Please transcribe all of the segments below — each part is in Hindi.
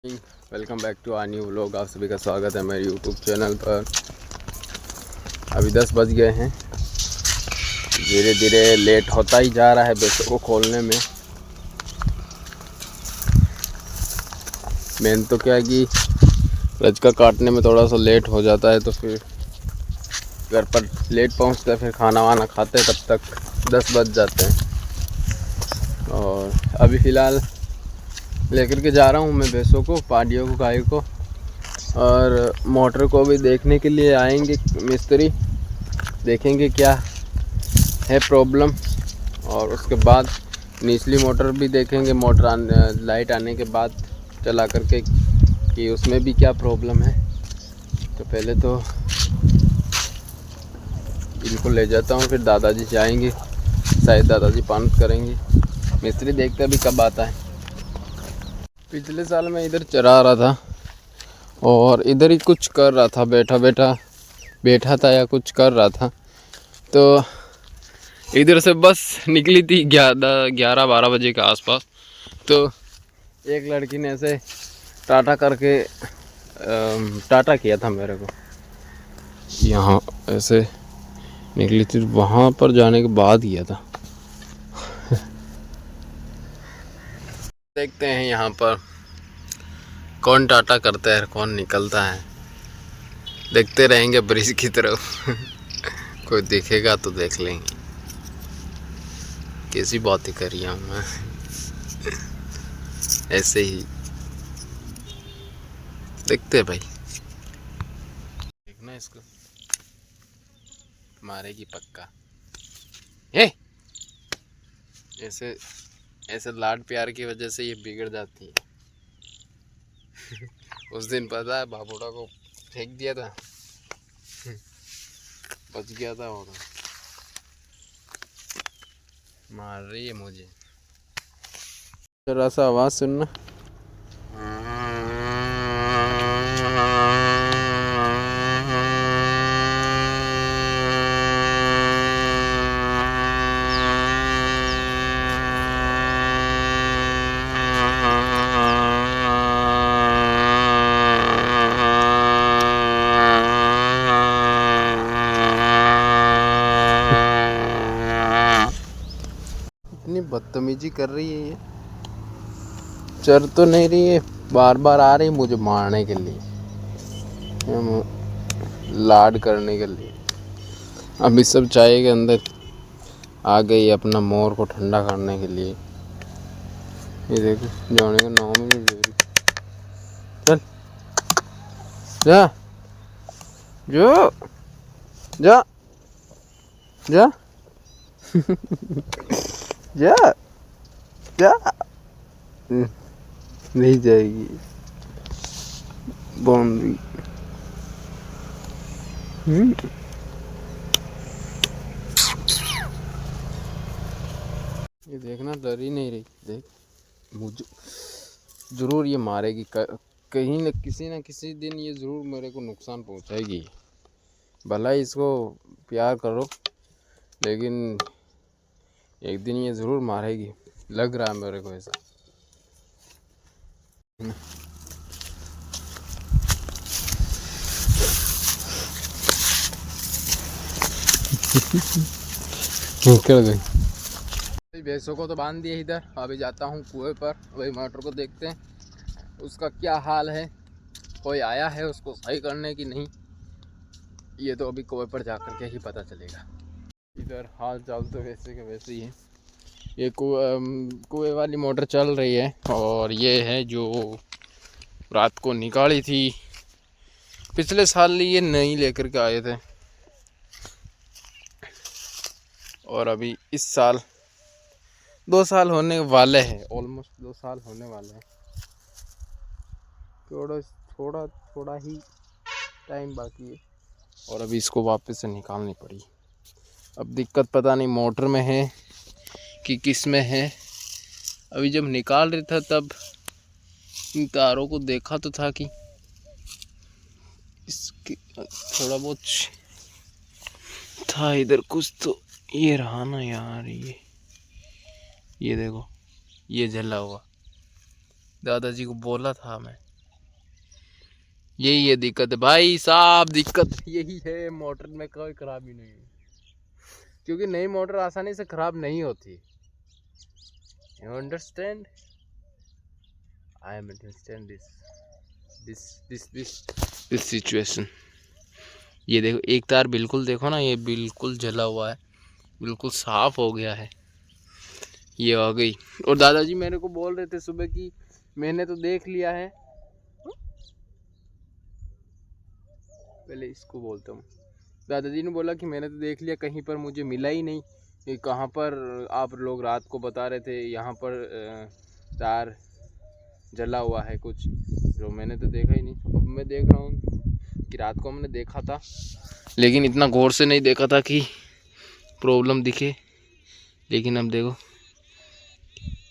Welcome back to our new vlog. आप सभी का स्वागत है मेरे यूट्यूब चैनल पर। अभी 10 बज गए हैं। धीरे धीरे लेट होता ही जा रहा है बेसों को खोलने में। मेन तो क्या है कि रजका काटने में थोड़ा सा लेट हो जाता है, तो फिर घर पर लेट पहुंचते हैं, फिर खाना वाना खाते हैं, तब तक 10 बज जाते हैं। और अभी फ़िलहाल लेकर के जा रहा हूं मैं भैंसों को, पाडियों को, गाय को, और मोटर को भी देखने के लिए आएंगे मिस्त्री। देखेंगे क्या है प्रॉब्लम, और उसके बाद निचली मोटर भी देखेंगे। लाइट आने के बाद चला करके कि उसमें भी क्या प्रॉब्लम है। तो पहले तो इनको ले जाता हूँ, फिर दादाजी जाएंगे, शायद दादाजी पान करेंगे। मिस्त्री देखते अभी कब आता है। पिछले साल मैं इधर चरा रहा था और इधर ही कुछ कर रहा था, बैठा था या कुछ कर रहा था। तो इधर से बस निकली थी 11-12 बजे के आसपास। तो एक लड़की ने ऐसे टाटा करके टाटा किया था मेरे को। यहाँ ऐसे निकली थी, वहाँ पर जाने के बाद किया था। देखते हैं यहाँ पर कौन टाटा करता है, कौन निकलता है। देखते रहेंगे ब्रिज की तरफ। कोई दिखेगा तो देख लेंगे। कैसी बातें कर रही हूँ मैं। ऐसे ही देखते हैं भाई। देखना इसको, मारेगी पक्का। हे ऐसे ऐसे लाड प्यार की वजह से ये बिगड़ जाती है। उस दिन पता है बाबूड़ा को फेंक दिया था, बच गया था। और मार रही है मुझे। जरा सा आवाज सुनना। इतनी बदतमीजी कर रही है ये। चर तो नहीं रही है, बार बार आ रही मुझे मारने के लिए, लाड करने के लिए। अभी सब चाय के अंदर आ गई अपना मोर को ठंडा करने के लिए। ये देखो जाने का नाम ही नहीं ले रही। चल जा, जो जा जा। जा जा। नहीं जाएगी बाउंड्री। ये देखना डर ही नहीं रही। देख मुझे ज़रूर ये मारेगी, कहीं न किसी दिन ये ज़रूर मेरे को नुकसान पहुंचाएगी। भला इसको प्यार करो, लेकिन एक दिन ये ज़रूर मारेगी, लग रहा है मेरे को ऐसा। निकल गई। भैंसों को तो बांध दिए इधर। अभी जाता हूँ कुएं पर, वही मोटर को देखते हैं उसका क्या हाल है, कोई आया है उसको सही करने की नहीं। ये तो अभी कुएं पर जाकर के ही पता चलेगा। इधर हाल चाल तो वैसे के वैसे ही है। ये कुएं वाली मोटर चल रही है, और ये है जो रात को निकाली थी। पिछले साल ये नई लेकर के आए थे, और अभी इस साल 2 साल होने वाले हैं, ऑलमोस्ट 2 साल होने वाले हैं। थोड़ा थोड़ा ही टाइम बाकी है, और अभी इसको वापस से निकालनी पड़ी। अब दिक्कत पता नहीं मोटर में है कि किस में है। अभी जब निकाल रहा था तब इन तारों को देखा तो था कि इसकी थोड़ा बहुत था इधर कुछ। तो ये रहा ना यार, ये देखो, ये जला हुआ। दादाजी को बोला था मैं यही है दिक्कत है भाई साहब, दिक्कत यही है, मोटर में कोई खराबी नहीं है, क्योंकि नई मोटर आसानी से खराब नहीं होती। You understand, I am understand this situation. ये देखो एक तार बिल्कुल देखो ना, ये बिल्कुल जला हुआ है, बिल्कुल साफ हो गया है, ये आ गई। और दादाजी मेरे को बोल रहे थे सुबह कि मैंने तो देख लिया है, पहले इसको बोलता हूँ, दादाजी ने बोला कि मैंने तो देख लिया, कहीं पर मुझे मिला ही नहीं, कि कहाँ पर आप लोग रात को बता रहे थे यहाँ पर तार जला हुआ है कुछ, जो मैंने तो देखा ही नहीं। अब मैं देख रहा हूँ कि रात को हमने देखा था, लेकिन इतना गौर से नहीं देखा था कि प्रॉब्लम दिखे, लेकिन अब देखो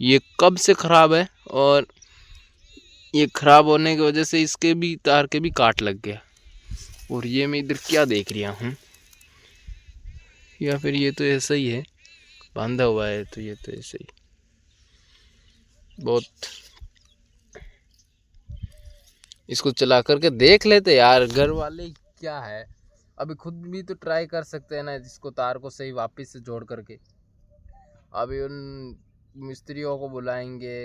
ये कब से ख़राब है, और ये ख़राब होने की वजह से इसके भी तार के भी काट लग गया। और ये मैं इधर क्या देख रहा हूँ, या फिर ये तो ऐसा ही है, बांधा हुआ है, तो ये तो ऐसे ही बहुत, इसको चला करके देख लेते यार, घर वाले क्या है, अभी खुद भी तो ट्राई कर सकते हैं ना, इसको तार को सही वापस से जोड़ करके। अभी उन मिस्त्रियों को बुलाएंगे,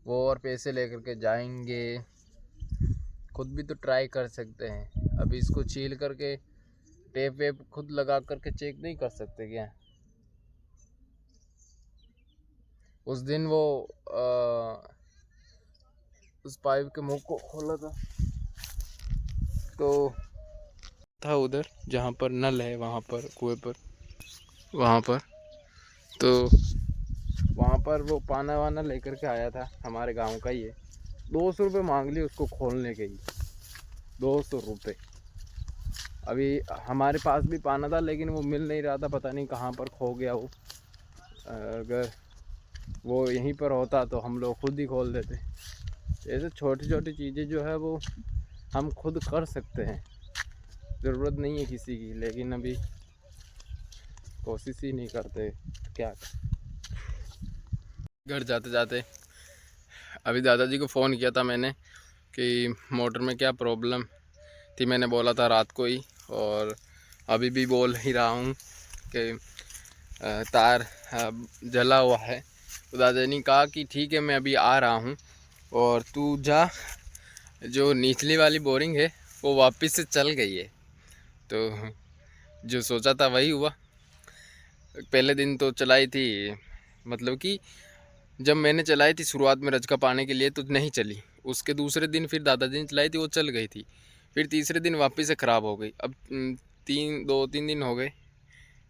वो और पैसे लेकर के जाएंगे, खुद भी तो ट्राई कर सकते हैं। अभी इसको छील करके टेप वेप खुद लगा करके चेक नहीं कर सकते क्या? उस दिन वो उस पाइप के मुंह को खोला था, तो था उधर जहाँ पर नल है, वहाँ पर कुएं पर, वहाँ पर, तो वहाँ पर वो पाना वाना लेकर के आया था, हमारे गांव का ही है, 200 रुपये मांग लिए उसको खोलने के ही, 200 रुपये। अभी हमारे पास भी पाना था, लेकिन वो मिल नहीं रहा था, पता नहीं कहाँ पर खो गया वो। अगर वो यहीं पर होता तो हम लोग खुद ही खोल देते। ऐसे छोटी छोटी चीज़ें जो है वो हम खुद कर सकते हैं, ज़रूरत नहीं है किसी की, लेकिन अभी कोशिश ही नहीं करते, क्या। घर जाते जाते अभी दादाजी को फ़ोन किया था मैंने कि मोटर में क्या प्रॉब्लम थी, मैंने बोला था रात को ही, और अभी भी बोल ही रहा हूँ कि तार जला हुआ है। तो दादाजी ने कहा कि ठीक है मैं अभी आ रहा हूँ, और तू जा, जो निचली वाली बोरिंग है वो वापस से चल गई है। तो जो सोचा था वही हुआ। पहले दिन तो चलाई थी, मतलब कि जब मैंने चलाई थी शुरुआत में रजका पाने के लिए तो नहीं चली, उसके दूसरे दिन फिर दादाजी ने चलाई थी, वो चल गई थी, फिर तीसरे दिन वापस से ख़राब हो गई। अब 2-3 दिन हो गए,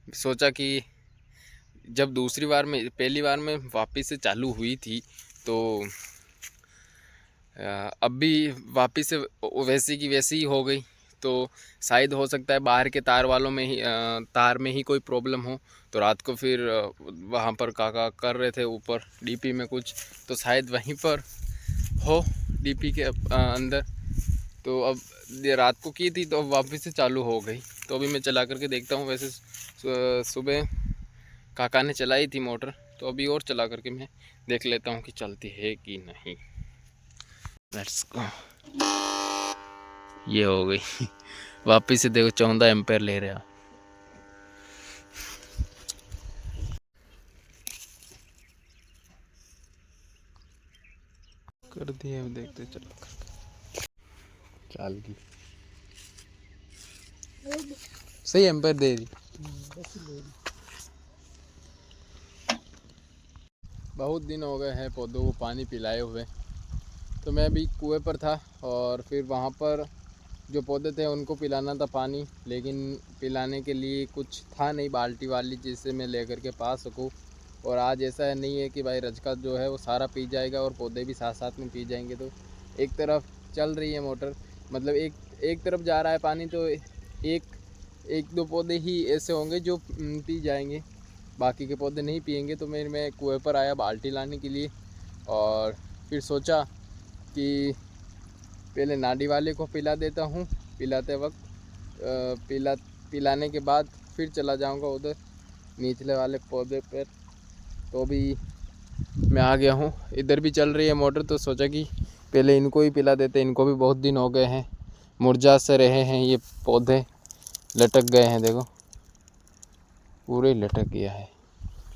सोचा कि जब दूसरी बार में, पहली बार में वापस से चालू हुई थी, तो अब भी वापस से वैसी की वैसी ही हो गई, तो शायद हो सकता है बाहर के तार वालों में ही, तार में ही कोई प्रॉब्लम हो। तो रात को फिर वहाँ पर काका कर रहे थे ऊपर डीपी में कुछ, तो शायद वहीं पर हो डीपी के अंदर। तो अब ये रात को की थी तो अब वापस से चालू हो गई, तो अभी मैं चला करके देखता हूँ। वैसे सुबह काका ने चलाई थी मोटर, तो अभी और चला करके मैं देख लेता हूँ कि चलती है कि नहीं। लेट्स गो, ये हो गई वापिस से देखो 14 एम्पेयर ले रहा। कर दिए, अब देखते चलो चाल की सही एम्पेयर दे रही। बहुत दिन हो गए हैं पौधों को पानी पिलाए हुए, तो मैं भी कुएं पर था, और फिर वहाँ पर जो पौधे थे उनको पिलाना था पानी, लेकिन पिलाने के लिए कुछ था नहीं बाल्टी वाली जिससे मैं लेकर के पा सकूँ। और आज ऐसा नहीं है कि भाई रजका जो है वो सारा पी जाएगा और पौधे भी साथ साथ में पी जाएंगे, तो एक तरफ चल रही है मोटर, मतलब एक तरफ जा रहा है पानी, तो एक दो पौधे ही ऐसे होंगे जो पी जाएंगे, बाकी के पौधे नहीं पिएंगे। तो मैं कुएं पर आया बाल्टी लाने के लिए, और फिर सोचा कि पहले नाडी वाले को पिला देता हूँ, पिलाते वक्त पिलाने के बाद फिर चला जाऊँगा उधर निचले वाले पौधे पर। तो भी मैं आ गया हूँ, इधर भी चल रही है मोटर, तो सोचा कि पहले इनको ही पिला देते, इनको भी बहुत दिन हो गए हैं, मुरझा से रहे हैं ये पौधे, लटक गए हैं, देखो पूरे लटक गया है।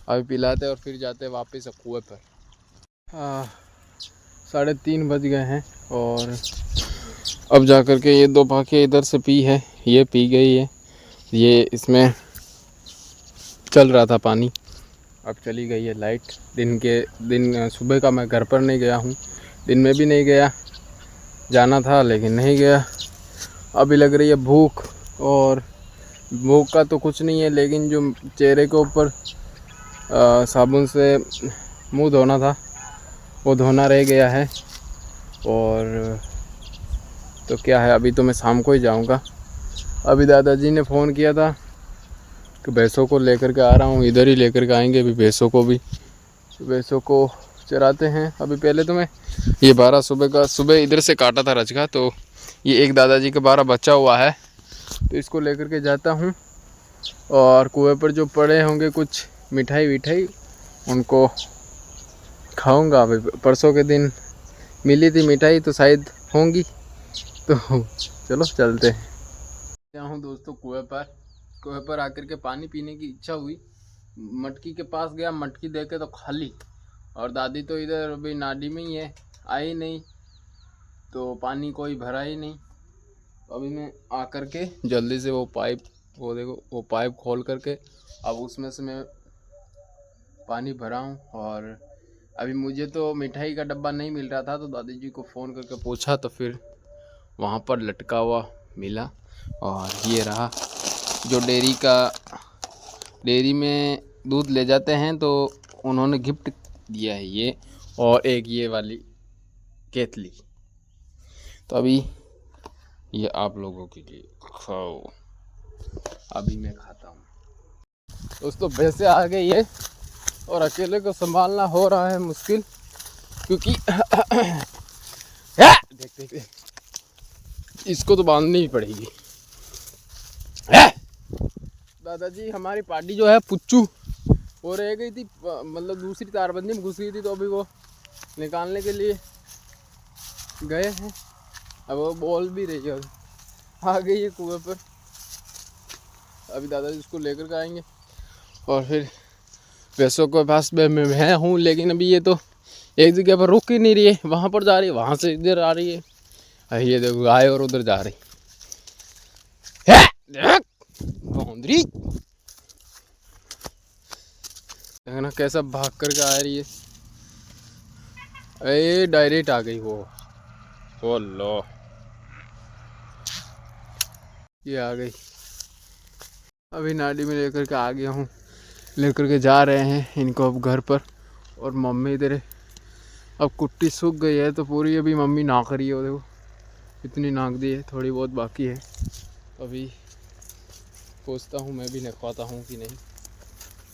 अभी पिलाते और फिर जाते वापस कुएं पर। 3:30 बज गए हैं और अब जा कर के ये 2 पाके इधर से पी है, ये पी गई है, ये इसमें चल रहा था पानी, अब चली गई है लाइट। दिन सुबह का मैं घर पर नहीं गया हूँ, दिन में भी नहीं गया, जाना था लेकिन नहीं गया। अभी लग रही है भूख, और भूख का तो कुछ नहीं है, लेकिन जो चेहरे के ऊपर साबुन से मुंह धोना था वो धोना रह गया है। और तो क्या है, अभी तो मैं शाम को ही जाऊंगा। अभी दादाजी ने फ़ोन किया था कि भैंसों को लेकर के आ रहा हूँ, इधर ही लेकर के आएंगे अभी भैंसों को भी, भैंसों को चराते हैं। अभी पहले तो मैं ये 12 सुबह इधर से काटा था रच का, तो ये एक दादाजी का 12 बचा हुआ है, तो इसको लेकर के जाता हूँ। और कुएं पर जो पड़े होंगे कुछ मिठाई विठाई, उनको खाऊंगा। अभी परसों के दिन मिली थी मिठाई, तो शायद होंगी, तो चलो चलते हैं। यहाँ हूँ दोस्तों कुएं पर आकर के पानी पीने की इच्छा हुई, मटकी के पास गया, मटकी देखे तो खाली, और दादी तो इधर अभी नाडी में ही है, आई नहीं, तो पानी कोई भरा ही नहीं। अभी मैं आकर के जल्दी से वो देखो वो पाइप खोल करके अब उसमें से मैं पानी भरा हूँ। और अभी मुझे तो मिठाई का डब्बा नहीं मिल रहा था, तो दादी जी को फ़ोन करके पूछा, तो फिर वहाँ पर लटका हुआ मिला। और ये रहा जो डेयरी में दूध ले जाते हैं, तो उन्होंने गिफ्ट दिया है ये, और एक ये वाली केतली। तो अभी ये आप लोगों के लिए खाओ, अभी मैं खाता हूँ। दोस्तों भैंसे आ गई है और अकेले को संभालना हो रहा है मुश्किल, क्योंकि देख इसको तो बांधनी ही पड़ेगी। दादाजी हमारी पार्टी जो है पुच्चू वो रह गई थी, मतलब दूसरी तारबंदी में घुस गई थी, तो अभी वो निकालने के लिए गए हैं। अब वो बोल भी रही है, आ गई है कुएं पर। अभी दादाजी उसको लेकर के आएंगे, और फिर भैंसों के पास मैं हूँ, लेकिन अभी ये तो एक जगह पर रुक ही नहीं रही है, वहाँ पर जा रही है, वहाँ से इधर आ रही है। ये देखो आए और उधर जा रही है, बौंदरी देखना कैसा भाग करके आ रही है। अरे डायरेक्ट आ गई वो लो, ये आ गई। अभी नाडी में लेकर के आ गया हूँ, लेकर के जा रहे हैं इनको अब घर पर। और मम्मी इधर है, अब कुट्टी सूख गई है तो पूरी अभी मम्मी नाक रही है, देखो इतनी नाक दी है, थोड़ी बहुत बाकी है। अभी पूछता हूँ मैं भी नखवाता हूँ कि नहीं,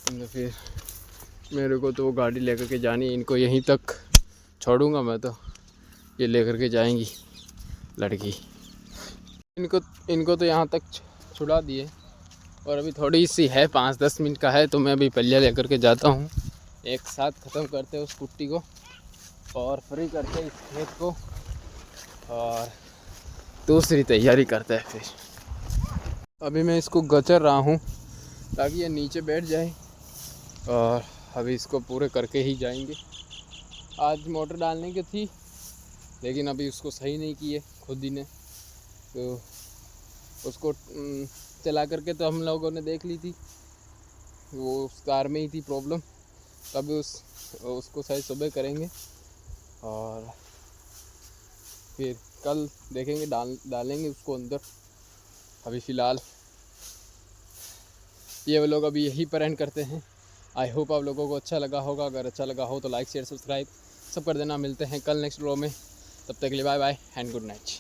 तो फिर मेरे को तो वो गाड़ी लेकर के जानी है, इनको यहीं तक छोड़ूंगा मैं, तो ये लेकर के जाएंगी लड़की। इनको तो यहाँ तक छुड़ा दिए, और अभी थोड़ी सी है 5-10 मिनट का है, तो मैं अभी पल्ले लेकर के जाता हूँ। एक साथ ख़त्म करते हैं उस कुट्टी को और फ्री करते हैं इस खेत को, और दूसरी तैयारी करते हैं। फिर अभी मैं इसको गचर रहा हूँ ताकि ये नीचे बैठ जाए, और अभी इसको पूरे करके ही जाएंगे। आज मोटर डालने की थी, लेकिन अभी उसको सही नहीं की है खुद ही ने, तो उसको चला करके तो हम लोगों ने देख ली थी, वो उस कार में ही थी प्रॉब्लम। तो अभी उसको शायद सुबह करेंगे, और फिर कल देखेंगे डालेंगे उसको अंदर। अभी फ़िलहाल ये लोग अभी यहीं पर एंड करते हैं। आई होप आप लोगों को अच्छा लगा होगा, अगर अच्छा लगा हो तो लाइक शेयर सब्सक्राइब सब कर देना। मिलते हैं कल नेक्स्ट व्लॉग में, तब तक के लिए bye bye and good night.